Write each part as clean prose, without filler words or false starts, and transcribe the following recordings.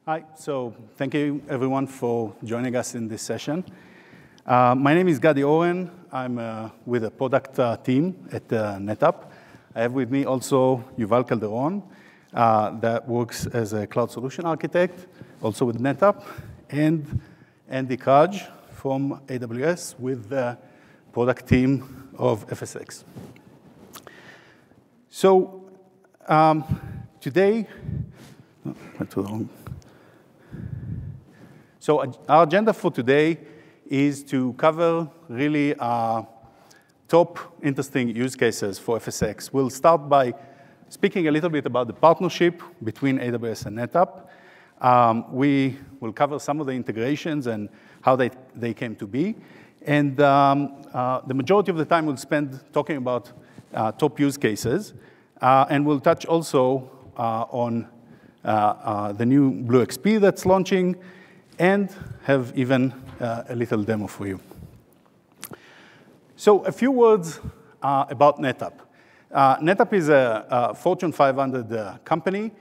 Hi, so thank you everyone for joining us in this session. My name is Gadi Oren. I'm with the product team at NetApp. I have with me also Yuval Calderon, that works as a cloud solution architect, also with NetApp, and Andy Kraj from AWS with the product team of FSx. So today, went too long. So our agenda for today is to cover really top interesting use cases for FSx. We'll start by speaking a little bit about the partnership between AWS and NetApp. We will cover some of the integrations and how they came to be. And the majority of the time we'll spend talking about top use cases. And we'll touch also on the new Blue XP that's launching, and have even a little demo for you. So a few words about NetApp. NetApp is a Fortune 500 company.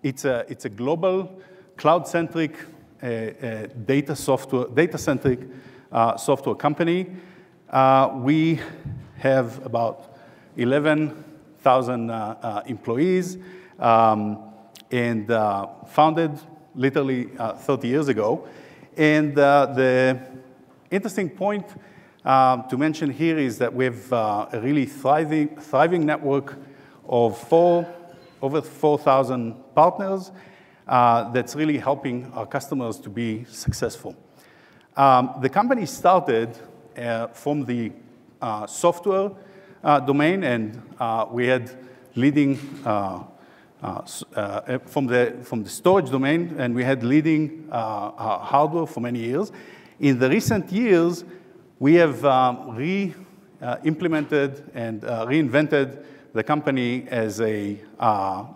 It's a global cloud-centric data-centric software company. We have about 11,000 employees and founded literally 30 years ago. And the interesting point to mention here is that we have a really thriving network of over 4,000 partners that's really helping our customers to be successful. The company started from the software domain, and we had leading from the storage domain, and we had leading hardware for many years. In the recent years, we have implemented and reinvented the company as a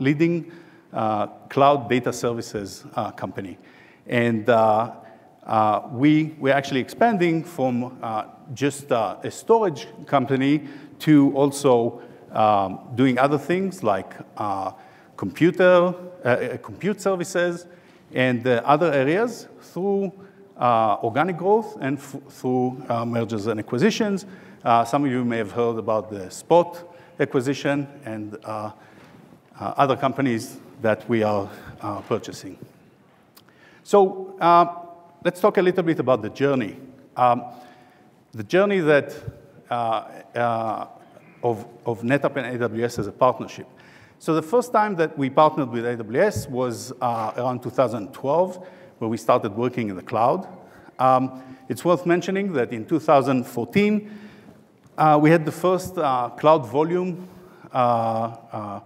leading cloud data services company. And we're actually expanding from just a storage company to also doing other things like compute services and other areas through organic growth and through mergers and acquisitions. Some of you may have heard about the Spot acquisition and other companies that we are purchasing. So let's talk a little bit about the journey. The journey that of NetApp and AWS as a partnership. So the first time that we partnered with AWS was around 2012, where we started working in the cloud. It's worth mentioning that in 2014, we had the first cloud volume, the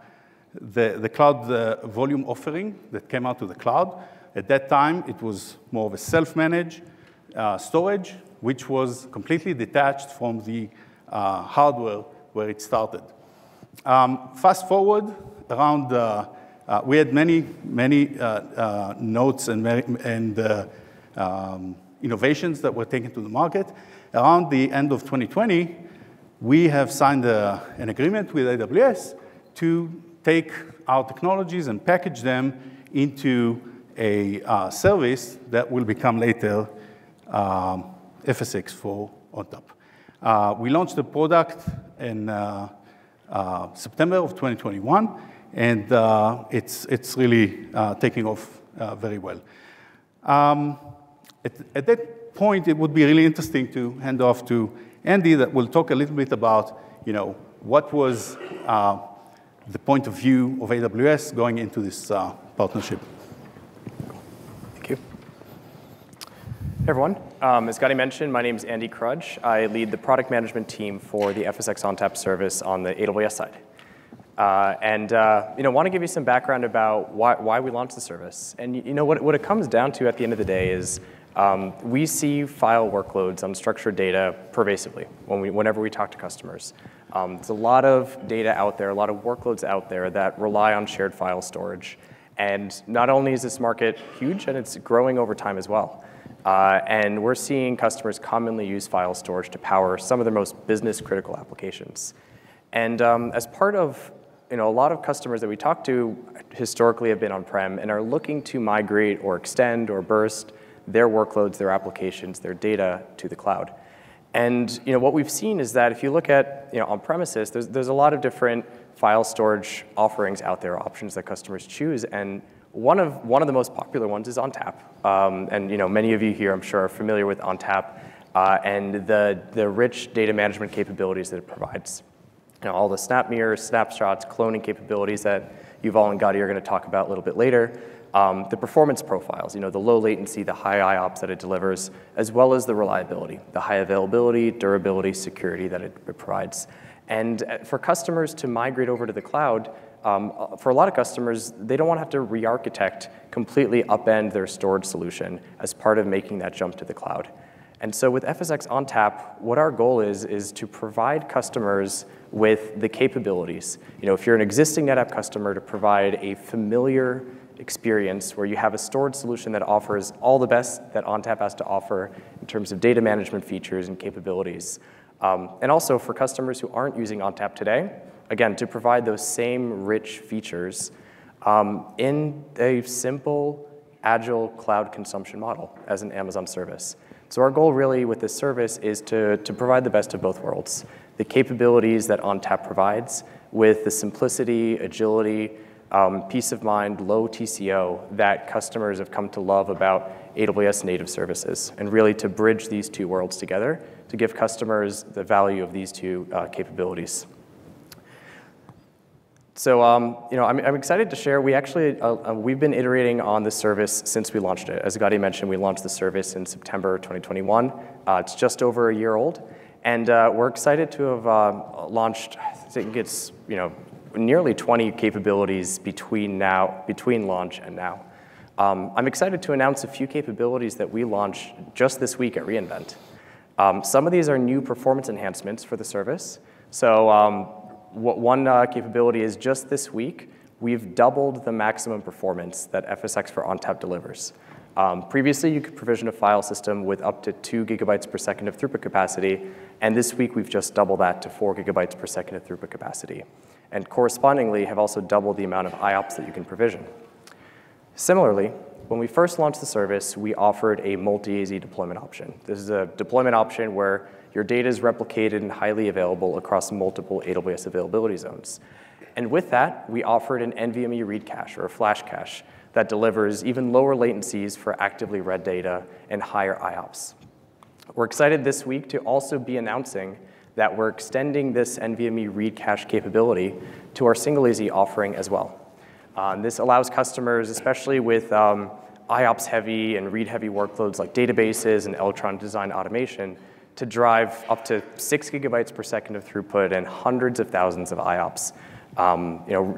cloud volume offering that came out to the cloud. At that time, it was more of a self-managed storage, which was completely detached from the hardware where it started. Fast forward around, we had many notes and innovations that were taken to the market. Around the end of 2020, we have signed an agreement with AWS to take our technologies and package them into a service that will become later FSx for ONTAP. We launched the product in September of 2021, and it's really taking off very well. At that point, it would be really interesting to hand off to Andy that will talk a little bit about, what was the point of view of AWS going into this partnership. Thank you. Hey, everyone. As Gadi mentioned, my name is Andy Kraj. I lead the product management team for the FSx ONTAP service on the AWS side. Want to give you some background about why we launched the service. And what it comes down to at the end of the day is we see file workloads, unstructured data pervasively whenever we talk to customers. There's a lot of data out there, a lot of workloads out there that rely on shared file storage. And not only is this market huge, and it's growing over time as well. And we're seeing customers commonly use file storage to power some of their most business-critical applications. And as part of a lot of customers that we talk to historically have been on-prem and are looking to migrate or extend or burst their workloads, their applications, their data to the cloud. And what we've seen is that if you look at on-premises, there's a lot of different file storage offerings out there, options that customers choose, and one of the most popular ones is ONTAP. And many of you here, I'm sure, are familiar with ONTAP and the rich data management capabilities that it provides. All the snap mirrors, snapshots, cloning capabilities that Yuval and Gadi are going to talk about a little bit later. The performance profiles, the low latency, the high IOPS that it delivers, as well as the reliability, the high availability, durability, security that it provides. And for customers to migrate over to the cloud, for a lot of customers, they don't want to have to re-architect, completely upend their storage solution as part of making that jump to the cloud. And so with FSx ONTAP, what our goal is to provide customers with the capabilities. If you're an existing NetApp customer, to provide a familiar experience where you have a storage solution that offers all the best that ONTAP has to offer in terms of data management features and capabilities. And also for customers who aren't using ONTAP today, again, to provide those same rich features in a simple, agile cloud consumption model as an Amazon service. So our goal really with this service is to provide the best of both worlds. The capabilities that ONTAP provides with the simplicity, agility, peace of mind, low TCO that customers have come to love about AWS native services, and really to bridge these two worlds together to give customers the value of these two capabilities. So I'm excited to share, we've been iterating on this service since we launched it. As Gadi mentioned, we launched the service in September 2021. It's just over a year old. And we're excited to have launched, I think it's nearly 20 capabilities between launch and now. I'm excited to announce a few capabilities that we launched just this week at reInvent. Some of these are new performance enhancements for the service. So one capability is just this week, we've doubled the maximum performance that FSx for ONTAP delivers. Previously, you could provision a file system with up to 2 gigabytes per second of throughput capacity, and this week we've just doubled that to 4 gigabytes per second of throughput capacity, and correspondingly have also doubled the amount of IOPS that you can provision. Similarly, when we first launched the service, we offered a multi-AZ deployment option. This is a deployment option where your data is replicated and highly available across multiple AWS availability zones. And with that, we offered an NVMe read cache or a flash cache that delivers even lower latencies for actively read data and higher IOPS. We're excited this week to also be announcing that we're extending this NVMe read cache capability to our single AZ offering as well. This allows customers, especially with IOPS heavy and read heavy workloads like databases and electronic design automation, to drive up to 6 gigabytes per second of throughput and hundreds of thousands of IOPS.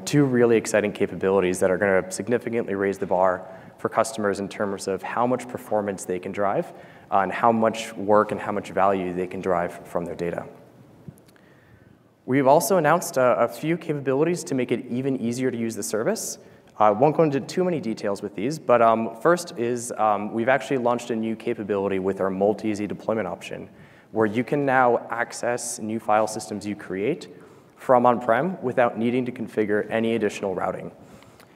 Two really exciting capabilities that are going to significantly raise the bar for customers in terms of how much performance they can drive and how much work and how much value they can drive from their data. We've also announced a few capabilities to make it even easier to use the service. I won't go into too many details with these, but first is we've actually launched a new capability with our multi-AZ deployment option, where you can now access new file systems you create from on-prem without needing to configure any additional routing.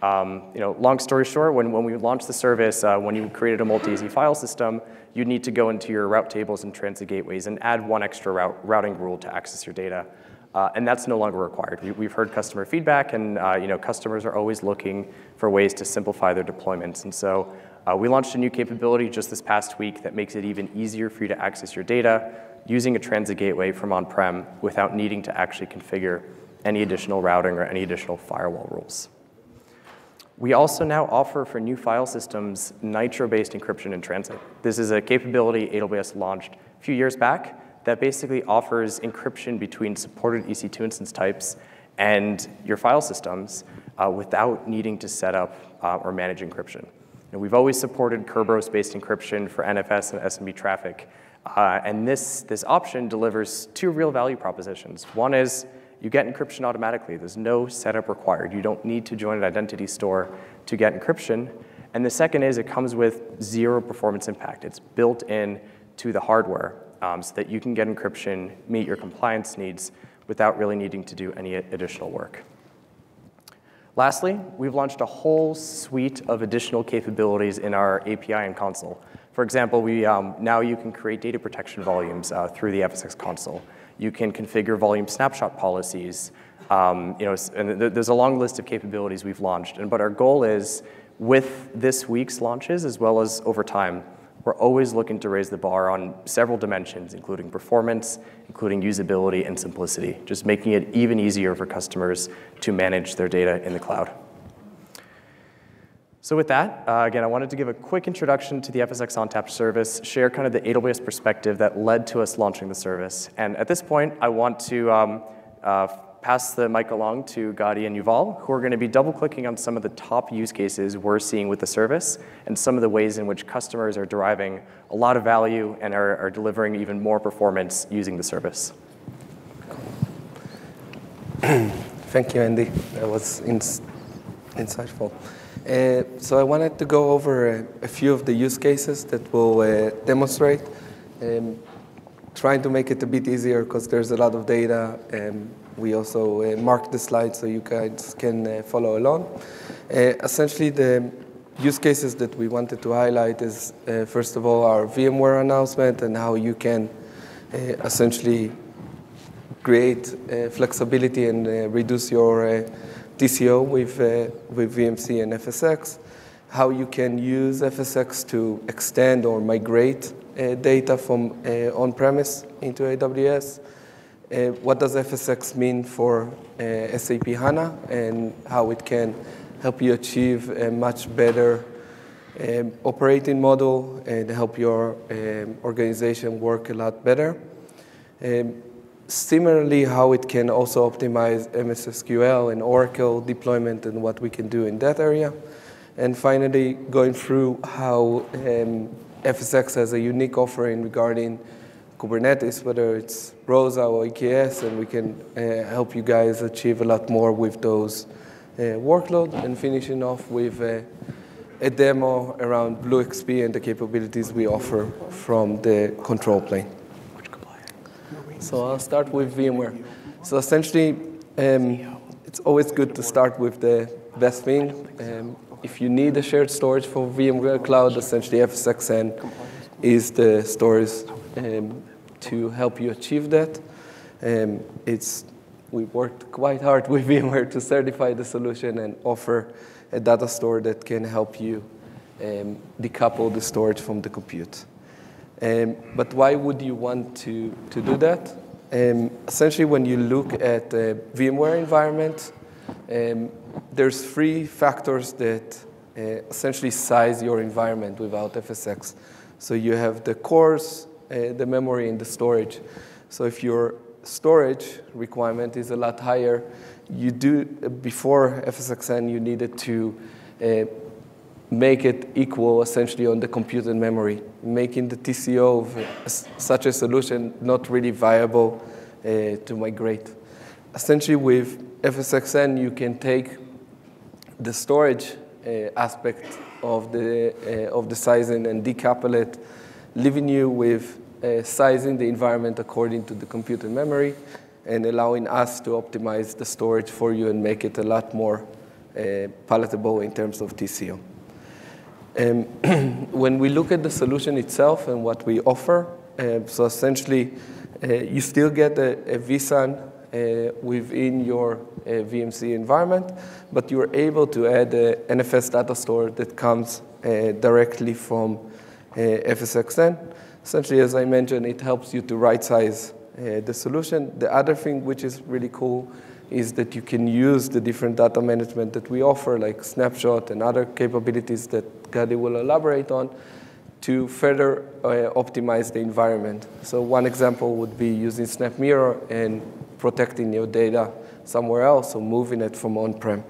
Long story short, when we launched the service, when you created a multi-AZ file system, you'd need to go into your route tables and transit gateways and add one extra routing rule to access your data. And that's no longer required. We've heard customer feedback, and customers are always looking for ways to simplify their deployments. And so we launched a new capability just this past week that makes it even easier for you to access your data using a transit gateway from on-prem without needing to actually configure any additional routing or any additional firewall rules. We also now offer for new file systems Nitro-based encryption in transit. This is a capability AWS launched a few years back that basically offers encryption between supported EC2 instance types and your file systems without needing to set up or manage encryption. And we've always supported Kerberos-based encryption for NFS and SMB traffic. And this option delivers two real value propositions. One is you get encryption automatically. There's no setup required. You don't need to join an identity store to get encryption. And the second is it comes with zero performance impact. It's built in to the hardware so that you can get encryption, meet your compliance needs without really needing to do any additional work. Lastly, we've launched a whole suite of additional capabilities in our API and console. For example, now you can create data protection volumes through the FSx console. You can configure volume snapshot policies. And there's a long list of capabilities we've launched. But our goal is, with this week's launches, as well as over time, we're always looking to raise the bar on several dimensions, including performance, including usability and simplicity, just making it even easier for customers to manage their data in the cloud. So with that, again, I wanted to give a quick introduction to the FSx ONTAP service, share kind of the AWS perspective that led to us launching the service. And at this point, I want to pass the mic along to Gadi and Yuval, who are going to be double-clicking on some of the top use cases we're seeing with the service and some of the ways in which customers are deriving a lot of value and are delivering even more performance using the service. Thank you, Andy. That was insightful. So I wanted to go over a few of the use cases that will demonstrate, trying to make it a bit easier because there's a lot of data. We also marked the slides so you guys can follow along. Essentially, the use cases that we wanted to highlight is, first of all, our VMware announcement and how you can essentially create flexibility and reduce your TCO with VMC and FSx, how you can use FSx to extend or migrate data from on-premise into AWS. What does FSx mean for SAP HANA and how it can help you achieve a much better operating model and help your organization work a lot better. Similarly, how it can also optimize MS SQL and Oracle deployment and what we can do in that area. And finally, going through how FSx has a unique offering regarding Kubernetes, whether it's ROSA or EKS, and we can help you guys achieve a lot more with those workloads. And finishing off with a demo around BlueXP and the capabilities we offer from the control plane. So I'll start with VMware. So essentially, it's always good to start with the best thing. If you need a shared storage for VMware Cloud, essentially FSxN is the storage to help you achieve that. We worked quite hard with VMware to certify the solution and offer a data store that can help you decouple the storage from the compute. But why would you want to do that? Essentially, when you look at the VMware environment, there's three factors that essentially size your environment without FSx. So you have the cores, the memory, and the storage. So if your storage requirement is a lot higher, before FSxN, you needed to make it equal essentially on the compute and memory, making the TCO of such a solution not really viable to migrate. Essentially, with FSxN, you can take the storage aspect of the sizing and decouple it, leaving you with sizing the environment according to the compute and memory, and allowing us to optimize the storage for you and make it a lot more palatable in terms of TCO. When we look at the solution itself and what we offer, so essentially, you still get a vSAN within your VMC environment, but you're able to add an NFS data store that comes directly from FSxN. Essentially, as I mentioned, it helps you to right-size the solution. The other thing which is really cool is that you can use the different data management that we offer, like Snapshot and other capabilities that Gadi will elaborate on, to further optimize the environment. So one example would be using SnapMirror and protecting your data somewhere else, or moving it from on-prem.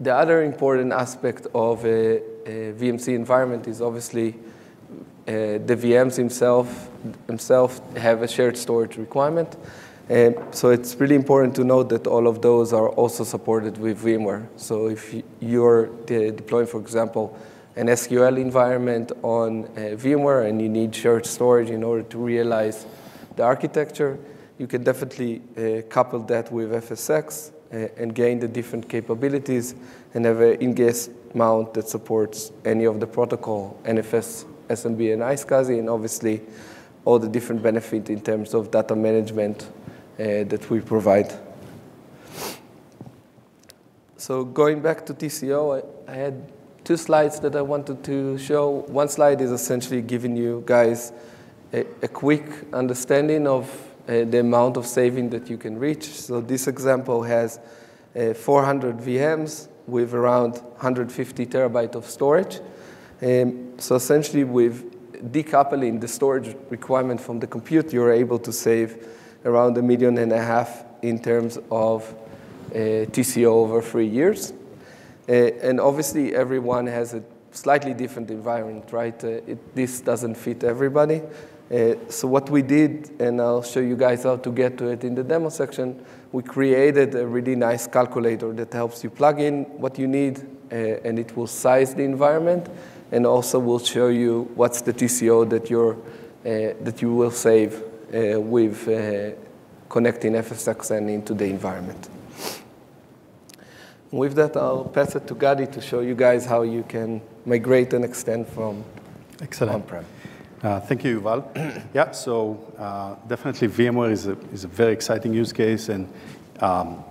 The other important aspect of a VMC environment is obviously the VMs themselves have a shared storage requirement. So it's really important to note that all of those are also supported with VMware. So if you're deploying, for example, an SQL environment on VMware and you need shared storage in order to realize the architecture, you can definitely couple that with FSx and gain the different capabilities and have an in-case mount that supports any of the protocol, NFS, SMB, and iSCSI, and obviously all the different benefits in terms of data management that we provide. So going back to TCO, I had 2 slides that I wanted to show. One slide is essentially giving you guys a quick understanding of the amount of saving that you can reach. So this example has 400 VMs with around 150 terabytes of storage. So essentially, with decoupling the storage requirement from the compute, you're able to save around $1.5 million in terms of TCO over 3 years. And obviously, everyone has a slightly different environment, right? This doesn't fit everybody. So what we did, and I'll show you guys how to get to it in the demo section, we created a really nice calculator that helps you plug in what you need, and it will size the environment, and also will show you what's the TCO that you will save with connecting FSxN into the environment. With that, I'll pass it to Gadi to show you guys how you can migrate and extend from on-prem. Thank you, Yuval. Yeah, so definitely VMware is a very exciting use case, and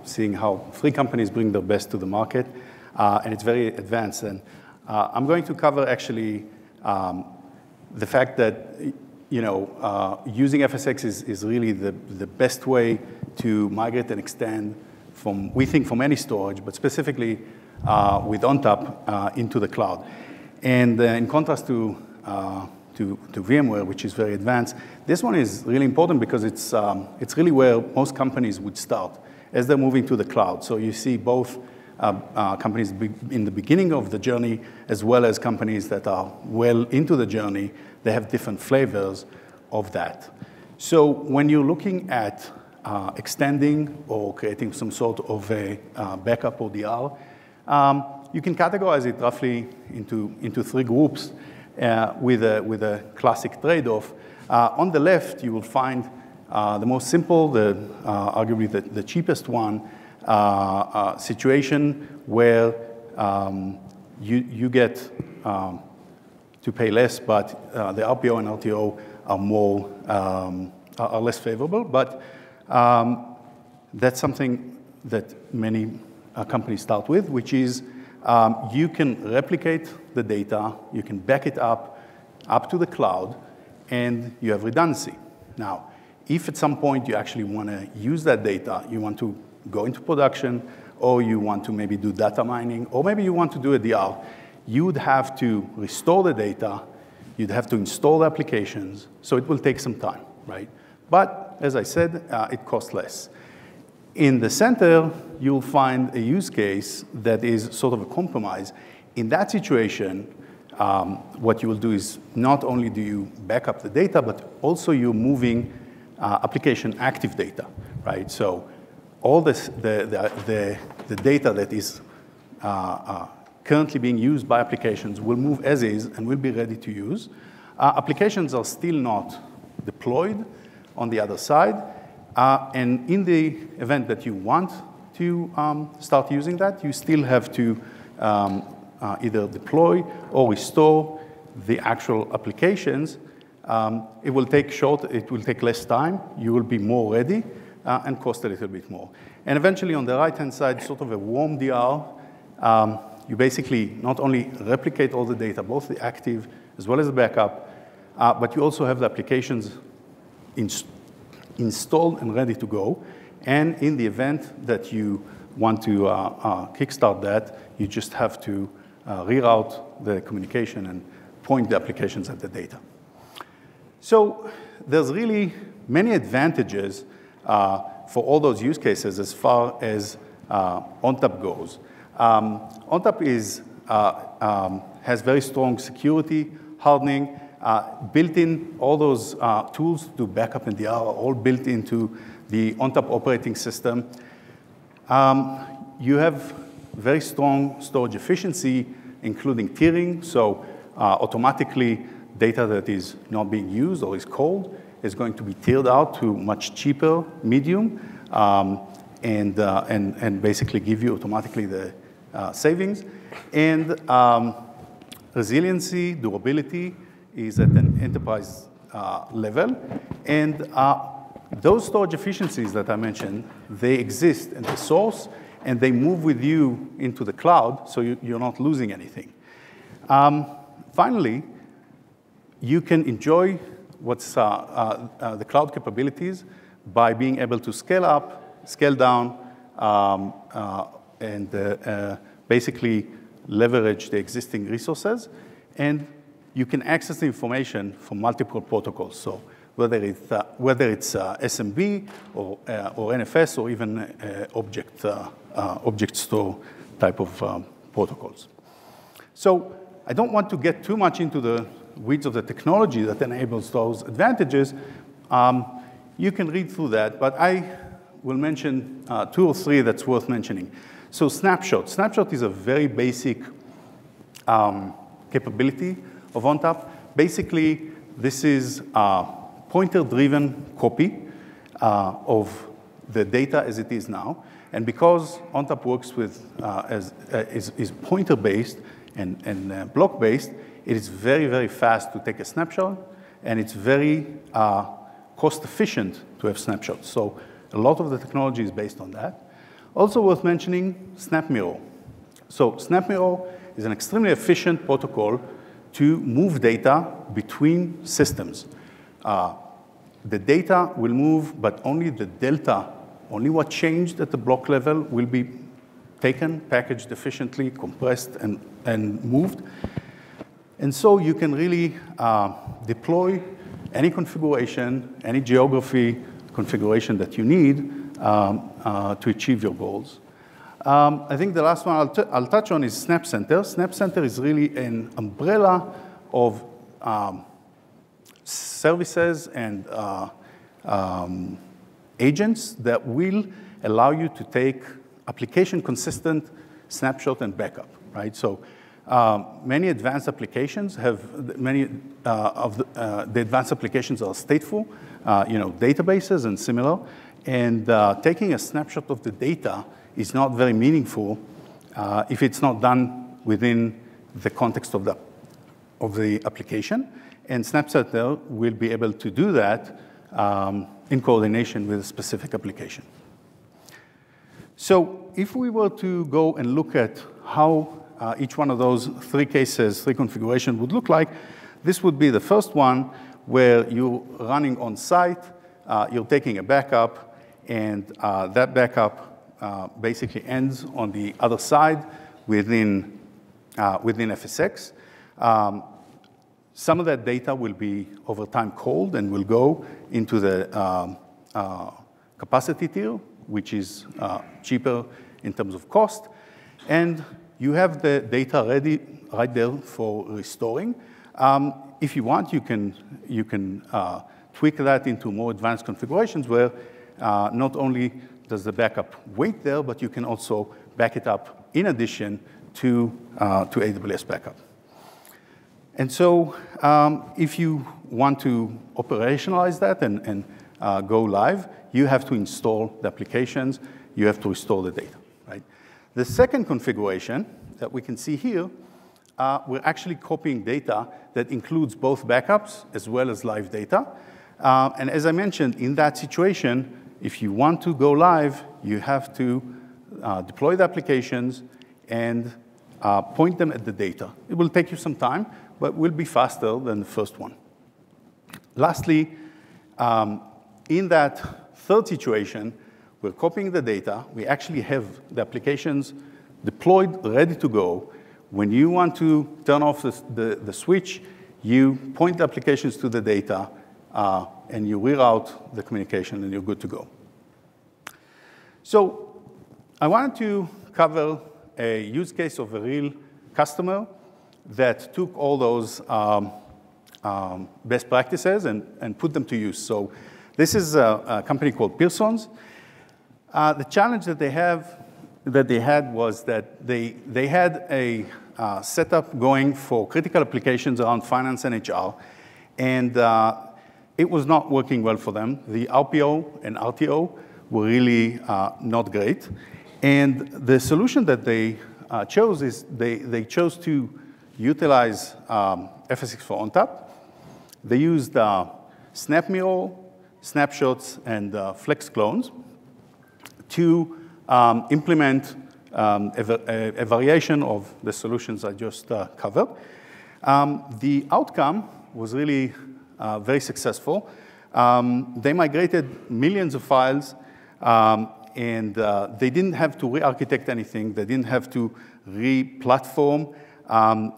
seeing how 3 companies bring their best to the market, and it's very advanced. And I'm going to cover actually the fact that using FSx is really the best way to migrate and extend we think from any storage, but specifically with ONTAP into the cloud. And in contrast to VMware, which is very advanced, this one is really important because it's really where most companies would start as they're moving to the cloud. So you see both companies in the beginning of the journey as well as companies that are well into the journey. They have different flavors of that. So when you're looking at extending or creating some sort of a backup or DR, you can categorize it roughly into 3 groups with a classic trade-off. On the left, you will find the most simple, arguably the cheapest one, situation where you get to pay less, but the RPO and RTO are less favorable. But that's something that many companies start with, which is you can replicate the data, you can back it up to the cloud, and you have redundancy. Now, if at some point you actually want to use that data, you want to go into production, or you want to maybe do data mining, or maybe you want to do a DR, you would have to restore the data, you'd have to install the applications, so it will take some time, right? But as I said, it costs less. In the center, you'll find a use case that is sort of a compromise. In that situation, what you will do is not only do you back up the data, but also you're moving application active data, right? So all the data that is currently being used by applications will move as is and will be ready to use. Applications are still not deployed on the other side. And in the event that you want to start using that, you still have to either deploy or restore the actual applications. It will take less time. You will be more ready and cost a little bit more. And eventually, on the right-hand side, sort of a warm DR, you basically not only replicate all the data, both the active as well as the backup, but you also have the applications installed and ready to go. And in the event that you want to kickstart that, you just have to reroute the communication and point the applications at the data. So there's really many advantages for all those use cases as far as ONTAP goes. ONTAP has very strong security, hardening, built in. All those tools to backup and DR are all built into the ONTAP operating system. You have very strong storage efficiency, including tiering. So automatically, data that is not being used or is cold is going to be tiered out to much cheaper medium. and basically give you automatically the savings. And resiliency, durability is at an enterprise level. And those storage efficiencies that I mentioned, they exist in the source, and they move with you into the cloud, so you're not losing anything. Finally, you can enjoy what's the cloud capabilities by being able to scale up, scale down, and basically leverage the existing resources. And you can access the information from multiple protocols. So whether it's SMB or NFS or even object store type of protocols. So I don't want to get too much into the weeds of the technology that enables those advantages. You can read through that, but I will mention 2 or 3 that's worth mentioning. So Snapshot. Snapshot is a very basic capability of ONTAP. Basically, this is a pointer-driven copy of the data as it is now. And because ONTAP works with, is pointer-based and block-based, it is very, very fast to take a snapshot, and it's very cost-efficient to have snapshots. So a lot of the technology is based on that. Also worth mentioning, SnapMirror. So SnapMirror is an extremely efficient protocol to move data between systems. The data will move, but only the delta, only what changed at the block level will be taken, packaged efficiently, compressed, and moved. And so you can really deploy any configuration, any geography configuration that you need to achieve your goals. I think the last one I'll touch on is SnapCenter. SnapCenter is really an umbrella of services and agents that will allow you to take application-consistent snapshot and backup, right? So many advanced applications have, many of the advanced applications are stateful, databases and similar. And taking a snapshot of the data is not very meaningful if it's not done within the context of the application. And SnapCenter will be able to do that in coordination with a specific application. So if we were to go and look at how each one of those 3 cases, 3 configurations would look like, this would be the first one where you're running on site, you're taking a backup, and that backup basically ends on the other side within FSx. Some of that data will be over time cold and will go into the capacity tier, which is cheaper in terms of cost. And you have the data ready right there for restoring. If you want, you can tweak that into more advanced configurations where not only does the backup wait there, but you can also back it up in addition to AWS backup. And so if you want to operationalize that and go live, you have to install the applications, you have to restore the data, right? The second configuration that we can see here, we're actually copying data that includes both backups as well as live data. And as I mentioned, in that situation, if you want to go live, you have to deploy the applications and point them at the data. It will take you some time, but will be faster than the first one. Lastly, in that third situation, we're copying the data. We actually have the applications deployed, ready to go. When you want to turn off the switch, you point the applications to the data, and you reroute the communication, and you're good to go. So I wanted to cover a use case of a real customer that took all those best practices and put them to use. So this is a company called Pearson's. The challenge that they had was that they had a setup going for critical applications around finance and HR, and it was not working well for them. The RPO and RTO were really not great. And the solution that they chose is they chose to utilize FSx for ONTAP. They used SnapMirror, snapshots, and flex clones to implement a variation of the solutions I just covered. The outcome was really very successful. They migrated millions of files, and they didn't have to re-architect anything. They didn't have to re-platform.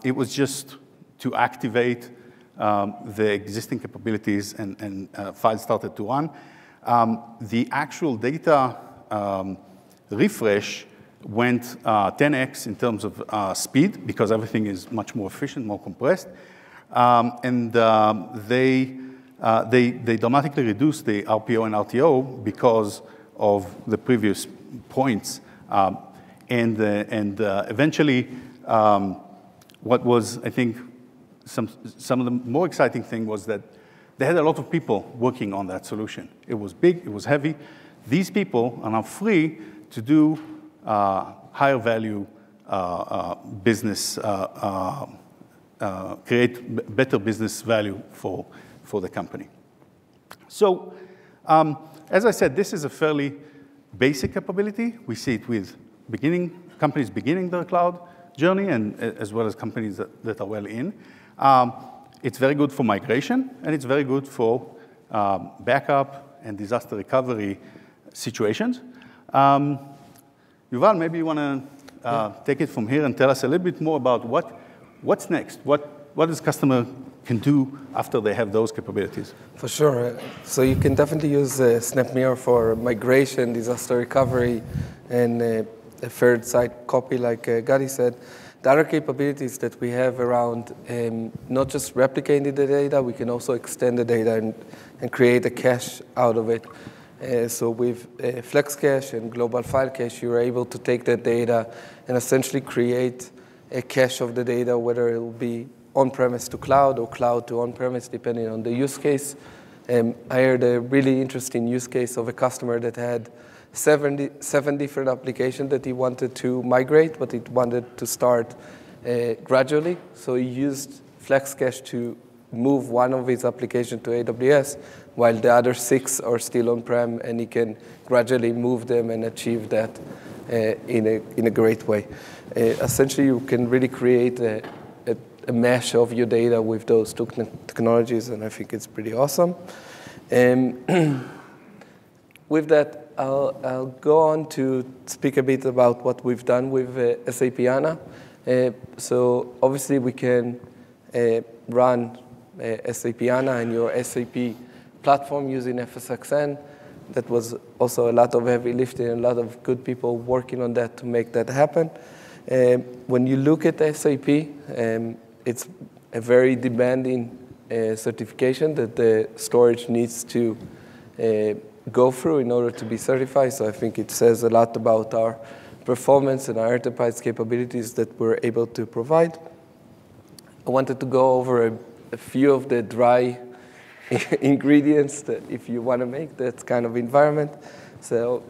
It was just to activate the existing capabilities, and files started to run. The actual data refresh went 10x in terms of speed, because everything is much more efficient, more compressed. And they dramatically reduced the RPO and RTO because of the previous points. And eventually, what was, I think, some of the more exciting thing was that they had a lot of people working on that solution. It was big, it was heavy. These people are now free to do higher value business, create better business value for the company. So, as I said, this is a fairly basic capability. We see it with companies beginning their cloud journey, and as well as companies that are well in. It's very good for migration, and it's very good for backup and disaster recovery situations. Yuval, maybe you want to take it from here and tell us a little bit more about what's next. What does customer can do after they have those capabilities? For sure. So you can definitely use SnapMirror for migration, disaster recovery, and a third-side copy, like Gadi said. The other capabilities that we have around not just replicating the data, we can also extend the data and create a cache out of it. So with Flex Cache and Global File Cache, you're able to take that data and essentially create a cache of the data, whether it will be on-premise to cloud or cloud to on-premise, depending on the use case. I heard a really interesting use case of a customer that had seven different applications that he wanted to migrate, but he wanted to start gradually. So he used Flex Cache to move one of his applications to AWS, while the other 6 are still on-prem, and he can gradually move them and achieve that in a great way. Essentially, you can really create a mesh of your data with those two technologies, and I think it's pretty awesome. With that, I'll go on to speak a bit about what we've done with SAP HANA. So obviously, we can run SAP HANA and your SAP platform using FSxN. That was also a lot of heavy lifting and a lot of good people working on that to make that happen. When you look at SAP, it's a very demanding certification that the storage needs to go through in order to be certified. So I think it says a lot about our performance and our enterprise capabilities that we're able to provide. I wanted to go over a few of the dry ingredients that if you want to make that kind of environment. So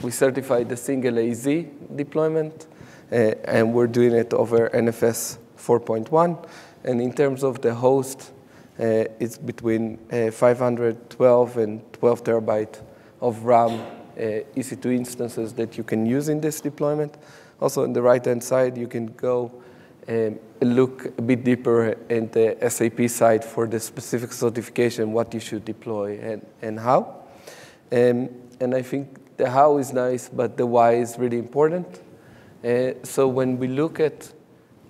we certified the single AZ deployment, and we're doing it over NFS 4.1. And in terms of the host, it's between 512 and 12 terabyte of RAM EC2 instances that you can use in this deployment. Also, on the right-hand side, you can go look a bit deeper in the SAP side for the specific certification, what you should deploy and how. And I think the how is nice, but the why is really important. So when we look at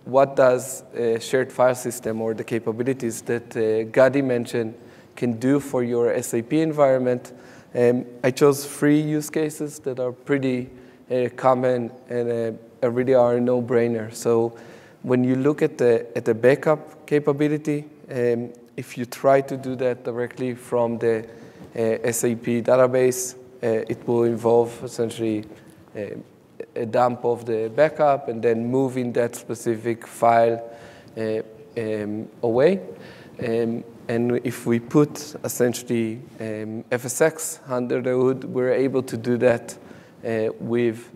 what does a shared file system or the capabilities that Gadi mentioned can do for your SAP environment, I chose 3 use cases that are pretty common and really are a no-brainer. So when you look at the backup capability, if you try to do that directly from the SAP database, it will involve essentially a dump of the backup and then moving that specific file away. And if we put essentially FSX under the hood, we're able to do that with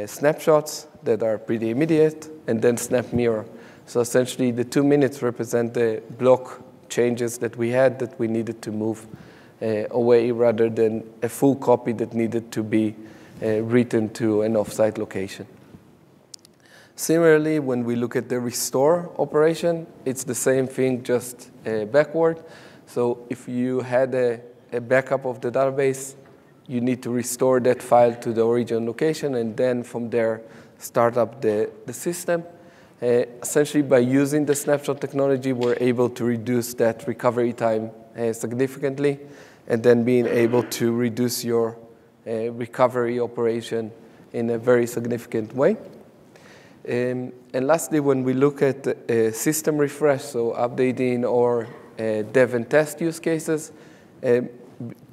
snapshots that are pretty immediate, and then snap mirror. So essentially, the 2 minutes represent the block changes that we had that we needed to move away, rather than a full copy that needed to be written to an offsite location. Similarly, when we look at the restore operation, it's the same thing, just backward. So if you had a backup of the database, you need to restore that file to the original location, and then from there, start up the system. Essentially, by using the snapshot technology, we're able to reduce that recovery time significantly, and then being able to reduce your recovery operation in a very significant way. And lastly, when we look at system refresh, so updating or dev and test use cases,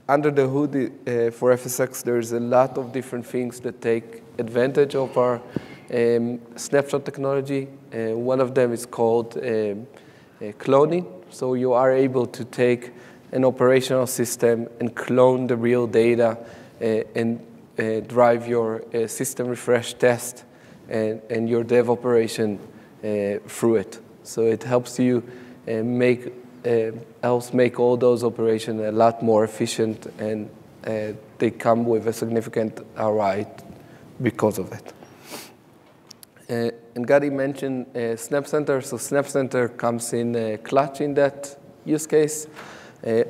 under the hood for FSX, there's a lot of different things that take advantage of our snapshot technology. One of them is called cloning. So you are able to take an operational system and clone the real data and drive your system refresh test and your dev operation through it. So it helps you make all those operations a lot more efficient, and they come with a significant ROI because of it. And Gadi mentioned SnapCenter. So SnapCenter comes in clutch in that use case.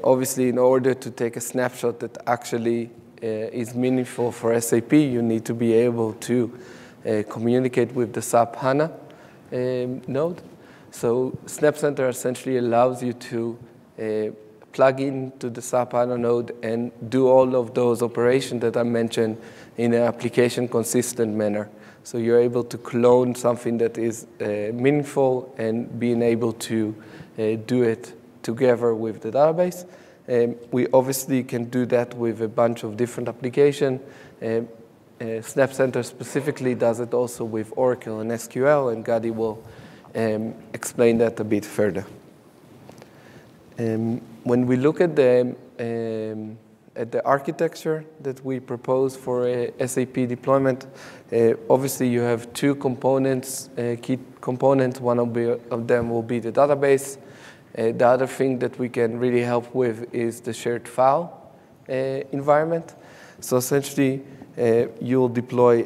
Obviously, in order to take a snapshot that actually is meaningful for SAP, you need to be able to communicate with the SAP HANA node. So SnapCenter essentially allows you to plug into the SAP HANA node and do all of those operations that I mentioned in an application consistent manner. So you're able to clone something that is meaningful and being able to do it together with the database. We obviously can do that with a bunch of different applications. SnapCenter specifically does it also with Oracle and SQL, and Gadi will explain that a bit further. When we look at the architecture that we propose for a SAP deployment, obviously you have two components, key components. One of them will be the database. The other thing that we can really help with is the shared file environment. So essentially, you will deploy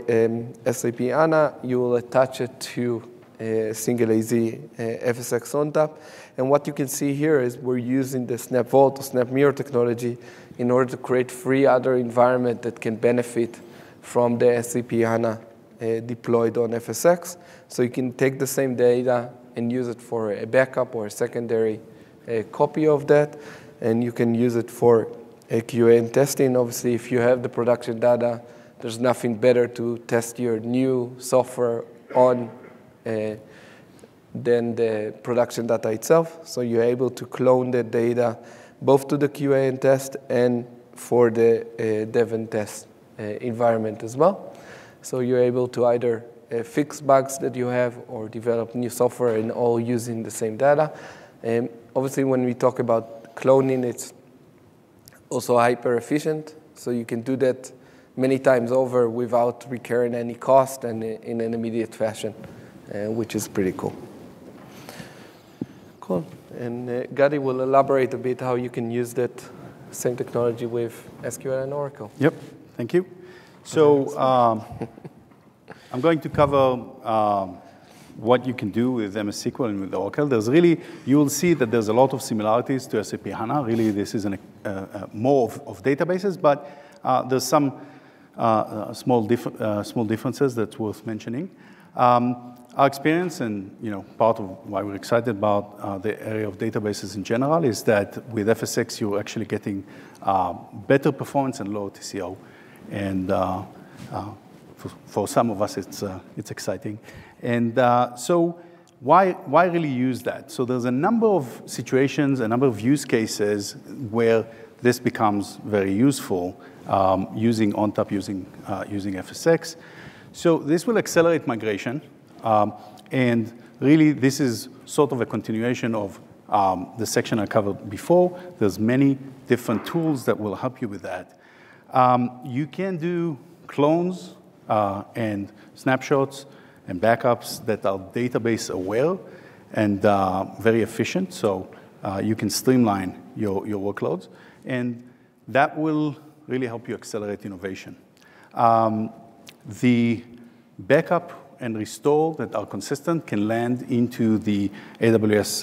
SAP HANA, you will attach it to single AZ FSX ONTAP. And what you can see here is we're using the Snap Vault or Snap Mirror technology in order to create 3 other environments that can benefit from the SAP HANA deployed on FSX. So you can take the same data and use it for a backup or a secondary copy of that. And you can use it for QA and testing. Obviously, if you have the production data, there's nothing better to test your new software on than the production data itself. So you're able to clone the data both to the QA and test and for the dev and test environment as well. So you're able to either fix bugs that you have or develop new software, and all using the same data. Obviously, when we talk about cloning, it's also hyper efficient. So you can do that many times over without incurring any cost and in an immediate fashion, which is pretty cool. Cool. And Gadi will elaborate a bit how you can use that same technology with SQL and Oracle. Yep, thank you. So I'm going to cover what you can do with MS SQL and with Oracle. There's really, you will see that there's a lot of similarities to SAP HANA. Really, this is more of databases, but there's some small differences that's worth mentioning. Our experience, and part of why we're excited about the area of databases in general, is that with FSX you're actually getting better performance and lower TCO, and for some of us it's exciting. And so why really use that? So there's a number of situations, a number of use cases where this becomes very useful using ONTAP, using FSX. So this will accelerate migration. And really, this is sort of a continuation of the section I covered before. There's many different tools that will help you with that. You can do clones and snapshots and backups that are database aware and very efficient, so you can streamline your workloads. And that will really help you accelerate innovation. The backup and restore that are consistent can land into the AWS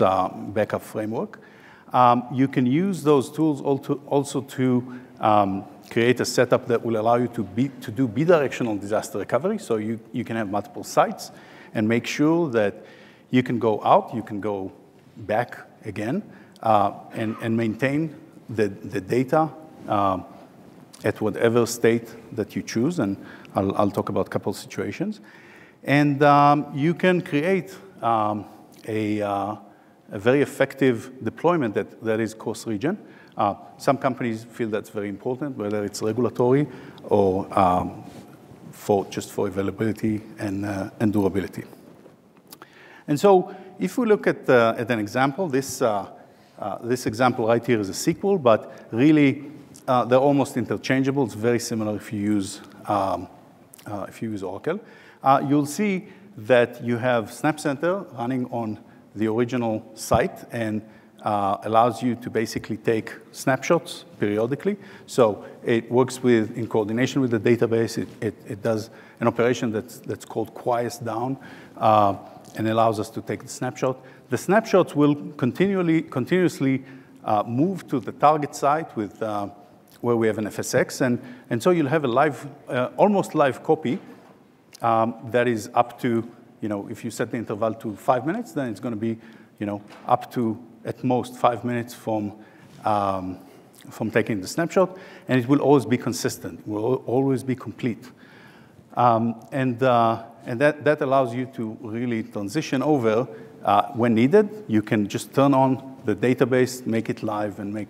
backup framework. You can use those tools also to create a setup that will allow you to do bidirectional disaster recovery, so you can have multiple sites and make sure that you can go out, you can go back again, and maintain the data at whatever state that you choose, and I'll talk about a couple of situations. And you can create a very effective deployment that is cross-region. Some companies feel that's very important, whether it's regulatory or just for availability and durability. And so if we look at an example, this example right here is a SQL, but really they're almost interchangeable. It's very similar if you use Oracle. You'll see that you have SnapCenter running on the original site and allows you to basically take snapshots periodically. So it works in coordination with the database. It does an operation that's called quiet down and allows us to take the snapshot. The snapshots will continuously move to the target site with where we have an FSX, and so you'll have a live, almost live copy that is up to, if you set the interval to 5 minutes, then it's going to be, up to at most 5 minutes from taking the snapshot, and it will always be consistent. It will always be complete, and that allows you to really transition over when needed. You can just turn on the database, make it live, and make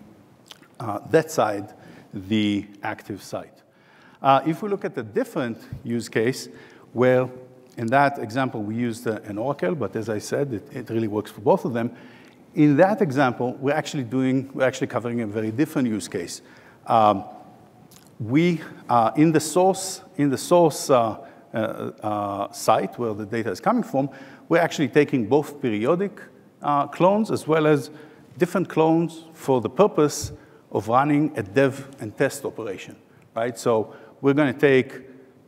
that side the active site. If we look at a different use case, where in that example we used an Oracle, but as I said, it really works for both of them. In that example, we're actually covering a very different use case. We in the source site where the data is coming from, we're actually taking both periodic clones as well as different clones for the purpose of running a dev and test operation, right? So we're going to take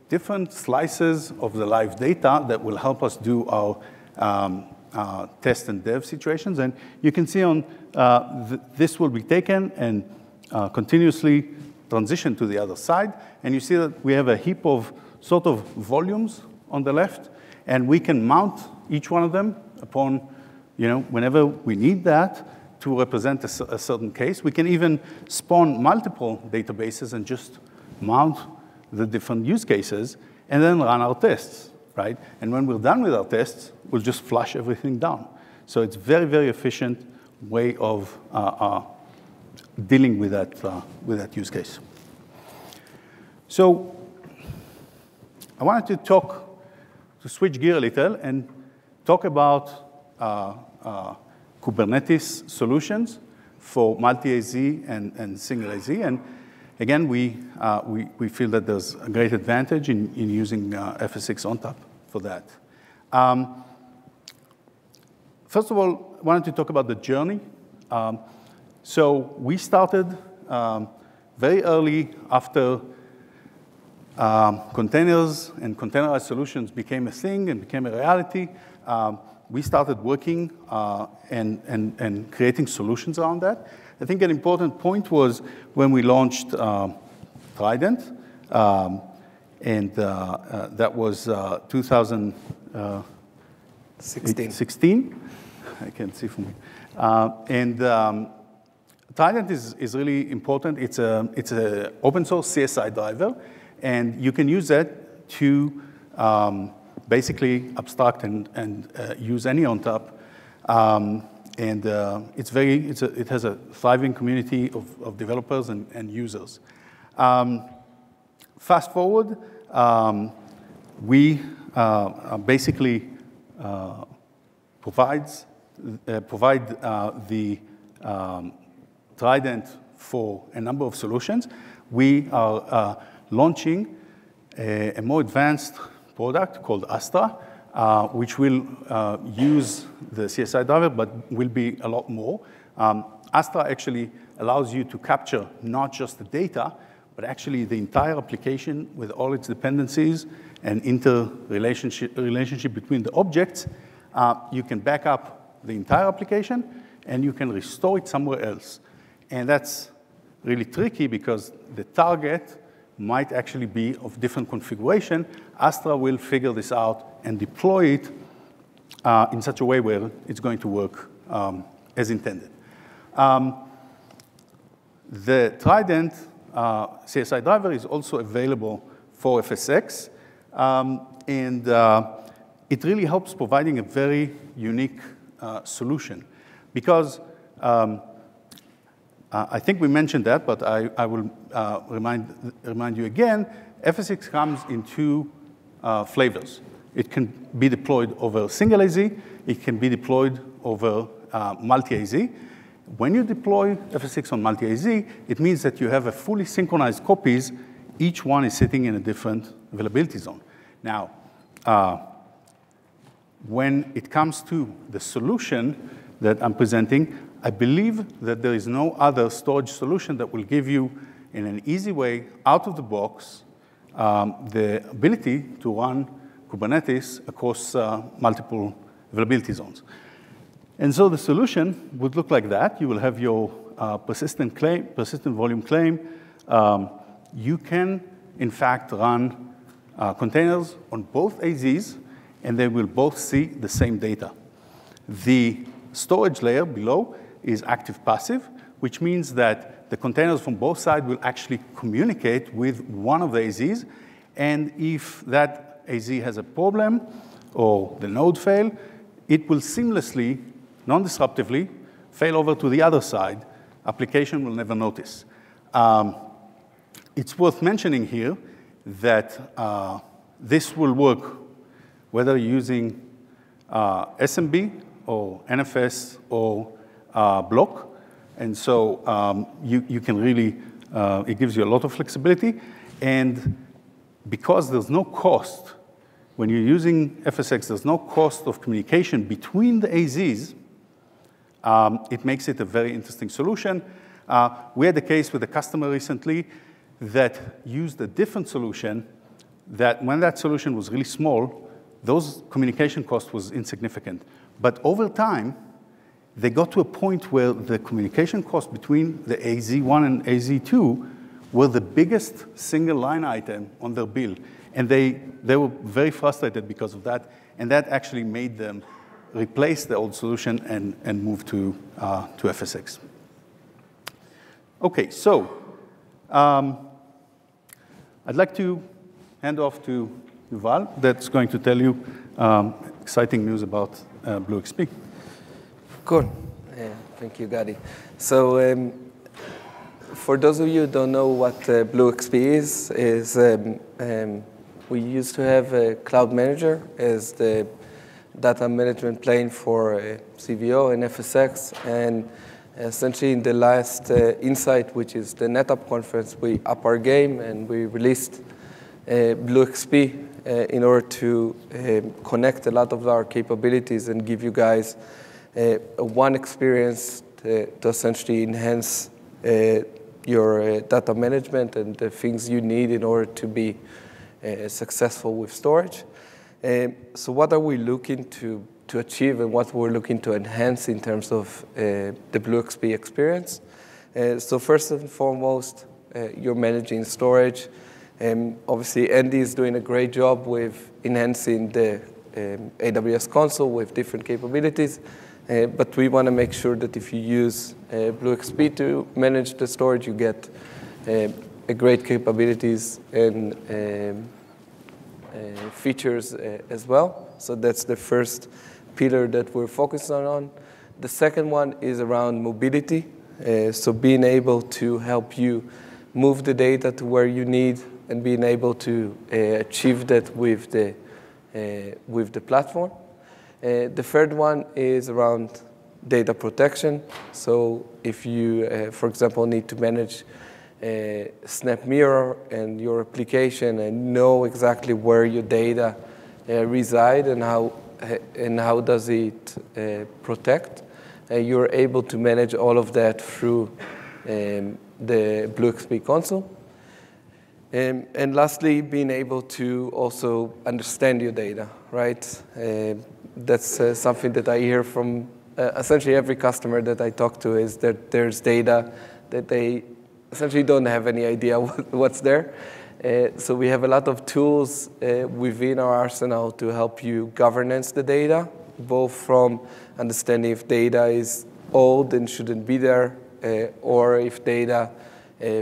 different slices of the live data that will help us do our test and dev situations. And you can see on this will be taken and continuously transition to the other side. And you see that we have a heap of sort of volumes on the left, and we can mount each one of them upon, whenever we need that to represent a certain case. We can even spawn multiple databases and just mount the different use cases and then run our tests, right? And when we're done with our tests, we'll just flush everything down. So it's very, very efficient way of dealing with that use case. So I wanted to switch gear a little and talk about Kubernetes solutions for multi-AZ and single AZ. And again, we feel that there's a great advantage in using FSx ONTAP for that. First of all, I wanted to talk about the journey. So we started very early after containers and containerized solutions became a thing and became a reality. We started working and creating solutions around that. I think an important point was when we launched Trident, and that was 2016. I can't see from here. Trident is really important. It's a open source CSI driver, and you can use that to basically abstract and use any ONTAP. It has a thriving community of developers and users. Fast forward, we basically provides provide the Trident for a number of solutions. We are launching a more advanced product called Astra, which will use the CSI driver, but will be a lot more. Astra actually allows you to capture not just the data, but actually the entire application with all its dependencies and interrelationship between the objects. You can back up the entire application, and you can restore it somewhere else. And that's really tricky because the target might actually be of different configuration. Astra will figure this out and deploy it in such a way where it's going to work as intended. The Trident CSI driver is also available for FSx, and it really helps providing a very unique solution because I think we mentioned that, but I will remind you again, FSx comes in two flavors. It can be deployed over single AZ. It can be deployed over multi-AZ. When you deploy FSx on multi-AZ, it means that you have a fully synchronized copies. Each one is sitting in a different availability zone. Now, when it comes to the solution that I'm presenting, I believe that there is no other storage solution that will give you, in an easy way, out of the box, the ability to run Kubernetes across multiple availability zones. And so the solution would look like that. You will have your persistent volume claim. You can, in fact, run containers on both AZs, and they will both see the same data. The storage layer below is active-passive, which means that the containers from both sides will actually communicate with one of the AZs. And if that AZ has a problem or the node fail, it will seamlessly, non-disruptively, fail over to the other side. Application will never notice. It's worth mentioning here that this will work whether you're using SMB or NFS or block. And so you can really, it gives you a lot of flexibility. And because there's no cost, when you're using FSx, there's no cost of communication between the AZs, it makes it a very interesting solution. We had a case with a customer recently that used a different solution that when that solution was really small, those communication cost was insignificant. But over time, they got to a point where the communication cost between the AZ1 and AZ2 were the biggest single line item on their bill. And they were very frustrated because of that. And that actually made them replace the old solution and move to FSx. OK, so I'd like to hand off to Yuval that's going to tell you exciting news about BlueXP. Cool. Thank you, Gadi. So for those of you who don't know what BlueXP is we used to have a cloud manager as the data management plane for CVO and FSx. And essentially, in the last Insight, which is the NetApp conference, we up our game and we released BlueXP in order to connect a lot of our capabilities and give you guys one experience to essentially enhance your data management and the things you need in order to be successful with storage. So what are we looking to achieve and what we're looking to enhance in terms of the BlueXP experience? So first and foremost, you're managing storage. Obviously, Andy is doing a great job with enhancing the AWS console with different capabilities. But we want to make sure that if you use BlueXP to manage the storage, you get great capabilities and features as well. So that's the first pillar that we're focused on. The second one is around mobility. So being able to help you move the data to where you need and being able to achieve that with the platform. The third one is around data protection. So if you, for example, need to manage Snap Mirror and your application and know exactly where your data reside and how does it protect, you're able to manage all of that through the BlueXP console. And lastly, being able to also understand your data, right? That's something that I hear from essentially every customer that I talk to, is that there's data that they essentially don't have any idea what's there. So we have a lot of tools within our arsenal to help you governance the data, both from understanding if data is old and shouldn't be there, or if data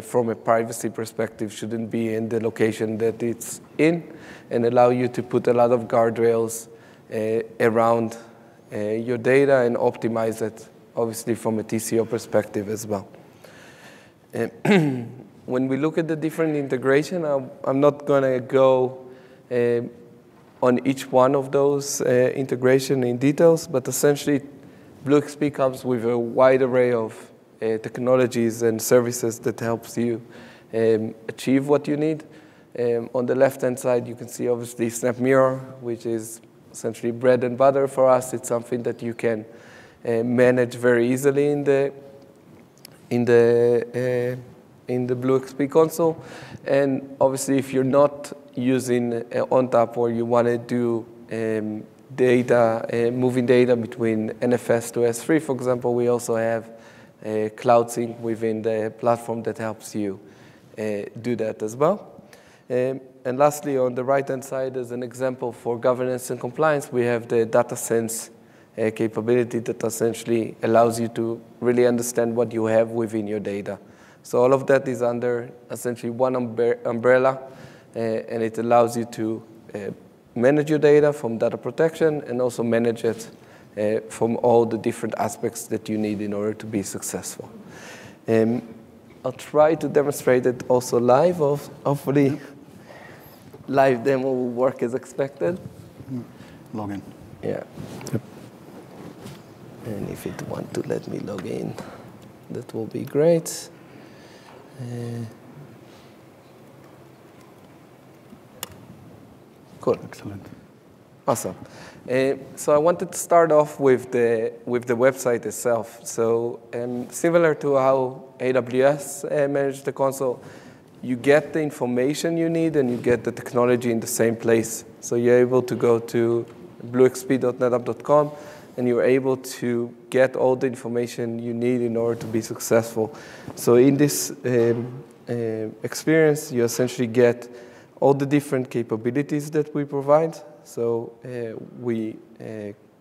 from a privacy perspective shouldn't be in the location that it's in, and allow you to put a lot of guardrails around your data and optimize it, obviously from a TCO perspective as well. When we look at the different integration, I'm not going to go on each one of those integration in details, but essentially BlueXP comes with a wide array of technologies and services that helps you achieve what you need. On the left-hand side, you can see obviously Snap Mirror, which is essentially bread and butter for us. It's something that you can manage very easily in the BlueXP console. And obviously, if you're not using ONTAP or you want to do moving data between NFS to S3, for example, we also have Cloud Sync within the platform that helps you do that as well. And lastly, on the right-hand side, as an example for governance and compliance, we have the DataSense capability that essentially allows you to really understand what you have within your data. So all of that is under essentially one umbrella, and it allows you to manage your data from data protection and also manage it from all the different aspects that you need in order to be successful. I'll try to demonstrate it also live. Hopefully, live demo will work as expected. Log in. Yeah. Yep. And if it wants to let me log in, that will be great. Cool. Excellent. Awesome. So I wanted to start off with the website itself. So similar to how AWS managed the console, you get the information you need and you get the technology in the same place. So you're able to go to bluexp.netapp.com and you're able to get all the information you need in order to be successful. So in this experience, you essentially get all the different capabilities that we provide. So we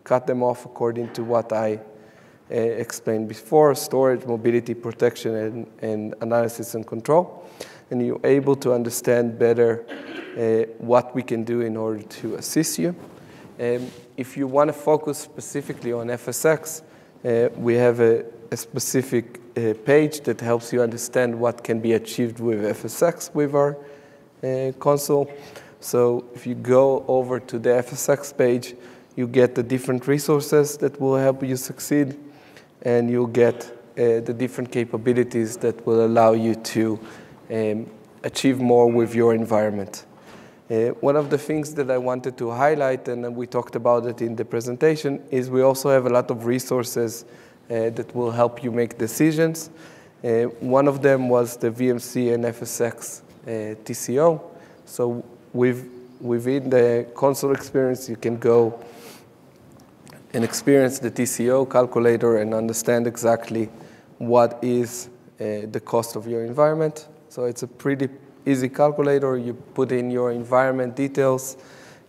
cut them off according to what I explained before: storage, mobility, protection, and analysis and control. And you're able to understand better what we can do in order to assist you. If you want to focus specifically on FSx, we have a specific page that helps you understand what can be achieved with FSx with our console. So if you go over to the FSx page, you get the different resources that will help you succeed, and you'll get the different capabilities that will allow you to achieve more with your environment. One of the things that I wanted to highlight, and we talked about it in the presentation, is we also have a lot of resources that will help you make decisions. One of them was the VMC and FSx TCO. So within the console experience, you can go and experience the TCO calculator and understand exactly what is the cost of your environment. So it's a pretty easy calculator. You put in your environment details,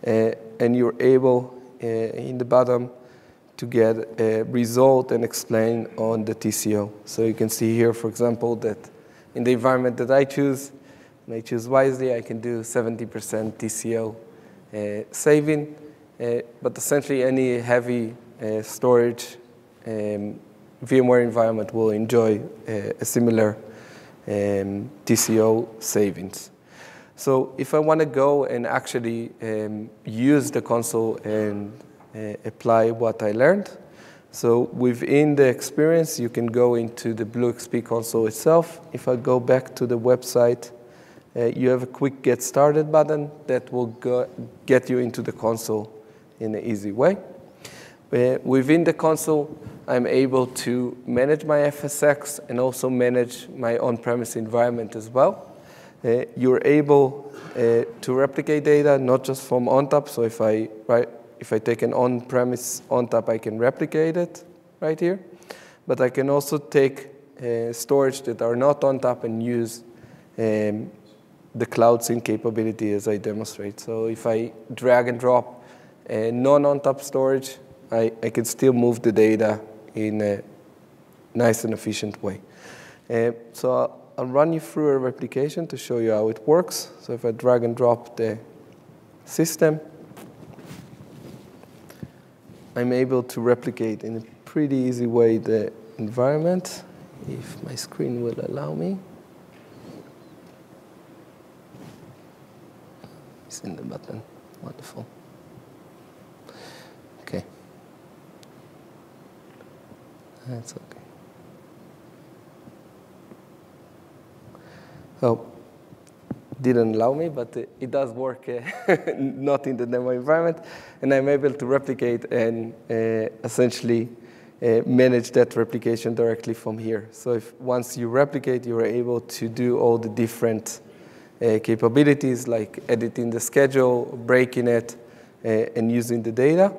and you're able, in the bottom, to get a result and explain on the TCO. So you can see here, for example, that in the environment that I choose, and I choose wisely, I can do 70% TCO saving. But essentially, any heavy storage VMware environment will enjoy a similar TCO savings. So if I want to go and actually use the console and apply what I learned, So within the experience, you can go into the BlueXP console itself. If I go back to the website, you have a quick Get Started button that will get you into the console in an easy way. Within the console, I'm able to manage my FSx and also manage my on-premise environment as well. You're able to replicate data, not just from ONTAP. So if I take an on-premise ONTAP, I can replicate it right here. But I can also take storage that are not ONTAP and use the cloud sync capability as I demonstrate. So if I drag and drop a non-ONTAP storage, I can still move the data in a nice and efficient way. So I'll run you through a replication to show you how it works. So if I drag and drop the system, I'm able to replicate in a pretty easy way the environment, if my screen will allow me. It's in the button. Wonderful. Okay. That's okay. Oh, didn't allow me, but it does work not in the demo environment. And I'm able to replicate and essentially manage that replication directly from here. So if once you replicate, you're able to do all the different capabilities like editing the schedule, breaking it, and using the data.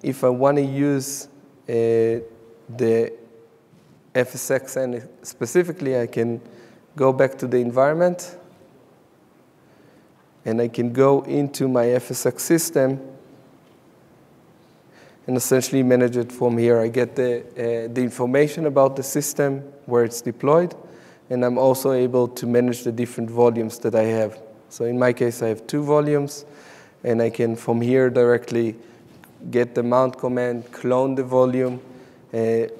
If I want to use the FSxN specifically, I can go back to the environment, and I can go into my FSx system and essentially manage it from here. I get the information about the system, where it's deployed, and I'm also able to manage the different volumes that I have. So in my case, I have 2 volumes, and I can, from here, directly get the mount command, clone the volume,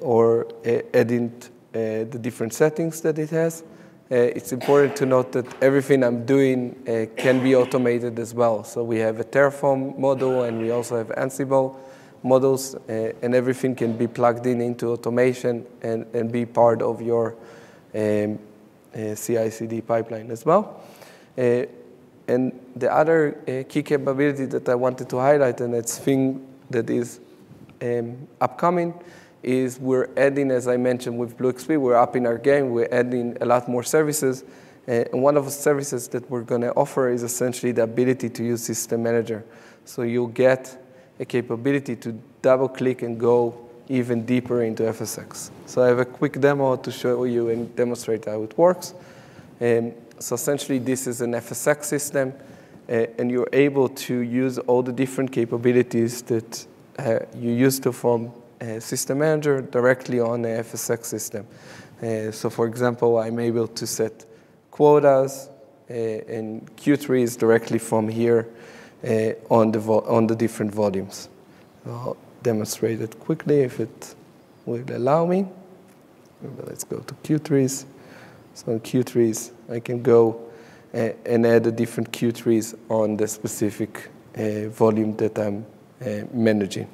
or add in the different settings that it has. It's important to note that everything I'm doing can be automated as well. So we have a Terraform model, and we also have Ansible models, and everything can be plugged into automation and be part of your CI/CD pipeline as well. And the other key capability that I wanted to highlight, and it's thing that is upcoming, is we're adding, as I mentioned with BlueXP, we're upping our game. We're adding a lot more services. And one of the services that we're going to offer is essentially the ability to use System Manager. So you'll get a capability to double-click and go even deeper into FSx. So I have a quick demo to show you and demonstrate how it works. So essentially, this is an FSx system, and you're able to use all the different capabilities that you used to from System Manager directly on the FSx system. So for example, I'm able to set quotas and Q3s directly from here on the different volumes. So I'll demonstrate it quickly if it will allow me. Let's go to Q3s. So in Q3s, I can go and add the different Q3s on the specific volume that I'm managing.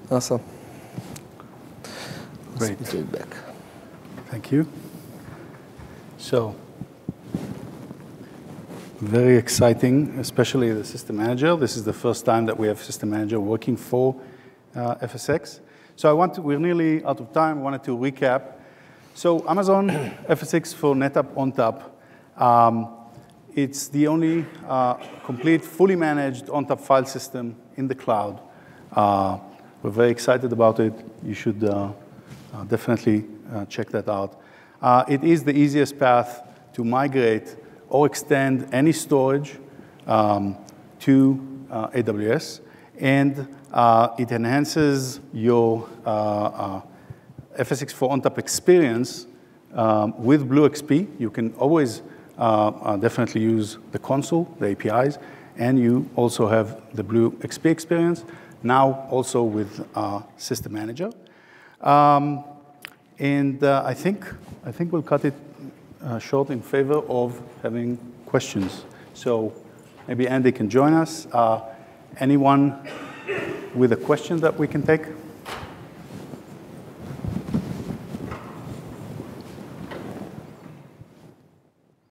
Awesome. Great. Let's it back. Thank you. So, very exciting, especially the System Manager. This is the first time that we have System Manager working for FSx. So we're nearly out of time. I wanted to recap. So Amazon FSx for NetApp ONTAP. It's the only complete, fully managed ONTAP file system in the cloud. We're very excited about it. You should definitely check that out. It is the easiest path to migrate or extend any storage to AWS. And it enhances your FSx for ONTAP experience with BlueXP. You can always definitely use the console, the APIs, and you also have the BlueXP experience, now also with System Manager. And I think we'll cut it short in favor of having questions. So maybe Andy can join us. Anyone with a question that we can take?